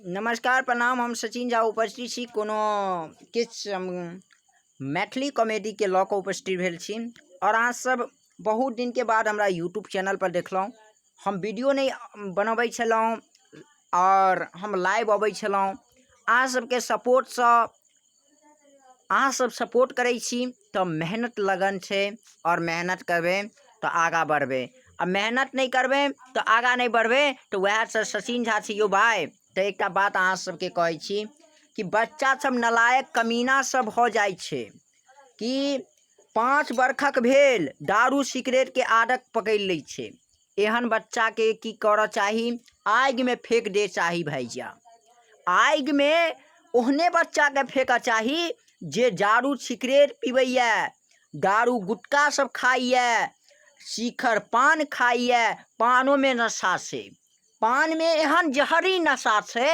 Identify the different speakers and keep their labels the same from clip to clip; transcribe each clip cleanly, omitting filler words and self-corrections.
Speaker 1: नमस्कार प्रणाम, हम सचिन झा उपस्थित छी कोनो किछु मैथिली कॉमेडी के लऽ कऽ उपस्थित भेल छी। और अहाँ सब बहुत दिन के बाद हमरा यूट्यूब चैनल पर देखलहुँ। हम वीडियो नहीं बनबै छलहुँ और हम लाइव अबै छलहुँ। अहाँ सबके सपोर्टसँ अहाँ सब सपोर्ट करै छी तो मेहनत लगन छै और मेहनत करबै तो आगा बढ़बै। अब मेहनत नहीं करबै तो आगा नहीं बढ़बै तो वह सचिन झा छी यौ भाई। तो एक बात अहाँ सबके कहै छी कि बच्चा सब नलायक कमीना सब हो जाइ छै कि 5 बरखक भेल दारू सिगरेट के आदत पकड़ लै छै। एहन बच्चा के की करऽ चाही, आगि में फेंक दे चाही भैया। आगि में ओहने बच्चा के फेंक चाही जे दारू सिगरेट पीबैया, दारू गुटखा सब खाइया, शिखर पान खाइया। पानो में नशा छै, पान में एहन जहरी नशा छै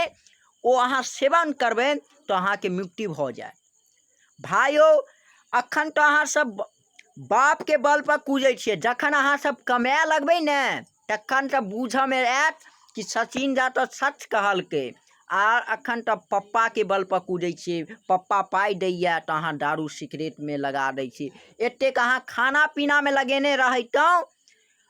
Speaker 1: ओ अहाँ सेवन करबै तो अहाँ के मृत्यु हो जाए। भाइयो अखन तो अहाँ सब बाप के बल पर कूदै छियै, जखन अहाँ सब कमाए लगबै ने तखन तो बूझऽ में आयत कि सचिन झा तो सच कहलकै। आ अखन तो पप्पा के बल पर कूदै छियै, पप्पा पाई दैया तो अहाँ दारू सिगरेट में लगा दै छी। एतेक अहाँ खाना पीना में लगेने रहितौं,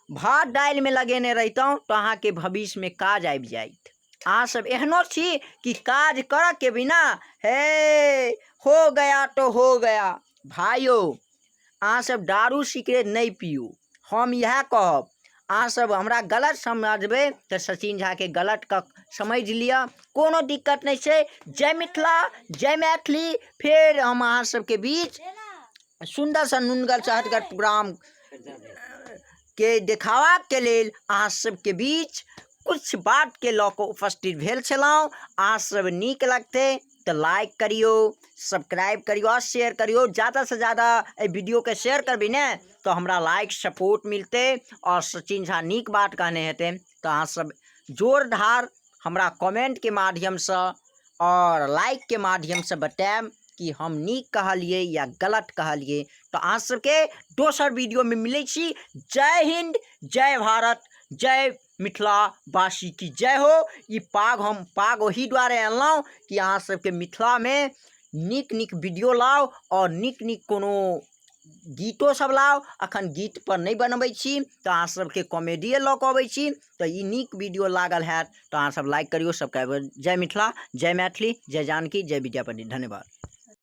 Speaker 1: भात दालि में लगेने रहितौं तो अहाँ के भविष्य में काज आबि जाइत। अहाँ सब एहनो छी कि काज करऽ के बिना हे हो गया तो हो गया। भाइयों अहाँ सब दारू सिगरेट नहीं पियू, हम यह कहब। अहाँ सब हमरा गलत समझबै तो सचिन झा के गलत समझ लिया, कोनो दिक्कत नहीं छै। जय मिथिला, जय मैथिली। फिर हम अहाँ सबके बीच सुंदर सा नुनगर चहटगर प्रोग्राम के दिखावा के लेल अहाँ सबके बीच कुछ बात के लऽ कऽ उपस्थित भेल छलहुँ। अहाँ सब नीक लगते तो लाइक करियो, सब्सक्राइब करियो और शेयर करियो। ज़्यादा से ज़्यादा वीडियो के शेयर करबी ने तो हमरा लाइक सपोर्ट मिलते और सचिन झा नीक बात कहने हेते तो अहाँ सब जोरदार हमरा कमेंट के माध्यम से और लाइक के माध्यम से बताएब कि हम नीक कहलिए या गलत कहलिए। तो अहाँ सबके दोसर वीडियो में मिलै छी। जय हिंद, जय भारत, जय मिथिला वासी की जय हो। ई हम पाग वही द्वारे अनलहुँ कि अहाँ सबके मिथिला में नीक नीक वीडियो लाओ और नीक नीक कोनो गीतो सब लाओ। अखन गीत पर नहीं बनबै छी तो अहाँ सबके कॉमेडिए लऽ कऽ अबै छी। तो ई नीक वीडियो लागल हैत तो अहाँ सब लाइक करियो, सब्सक्राइब। जय मिथिला, जय मैथिली, जय जानकी, जय विद्यापति। धन्यवाद।